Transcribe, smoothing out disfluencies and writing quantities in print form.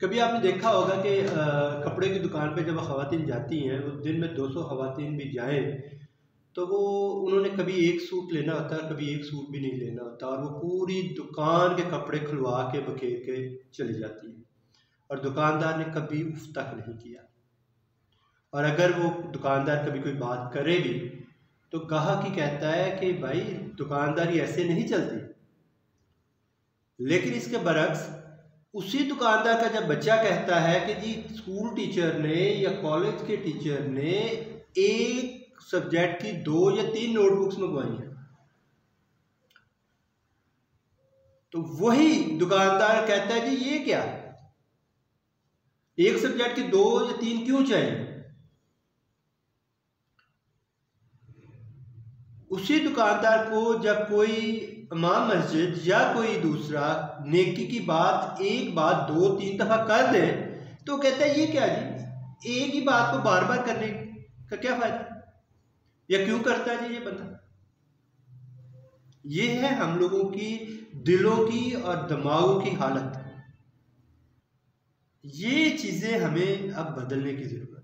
कभी आपने देखा होगा कि कपड़े की दुकान पे जब ख़वातीन जाती हैं, वो दिन में 200 ख़वातीन भी जाएं तो वो उन्होंने कभी एक सूट लेना होता है, कभी एक सूट भी नहीं लेना होता, और वो पूरी दुकान के कपड़े खुलवा के बखेर के चली जाती है और दुकानदार ने कभी उफ तक नहीं किया। और अगर वो दुकानदार कभी कोई बात करे भी तो गाहक ही कहता है कि भाई दुकानदारी ऐसे नहीं चलती। लेकिन इसके बरक्स उसी दुकानदार का जब बच्चा कहता है कि जी स्कूल टीचर ने या कॉलेज के टीचर ने एक सब्जेक्ट की 2 या 3 नोटबुक्स मंगवाई हैं, तो वही दुकानदार कहता है जी ये क्या, एक सब्जेक्ट की 2 या 3 क्यों चाहिए। उसी दुकानदार को जब कोई इमाम मस्जिद या कोई दूसरा नेकी की बात एक बात 2-3 दफा कर दे तो कहता है ये क्या जी, एक ही बात को बार बार करने का क्या फायदा, या क्यों करता है जी ये बंदा। ये है हम लोगों की दिलों की और दिमागों की हालत। ये चीजें हमें अब बदलने की जरूरत है।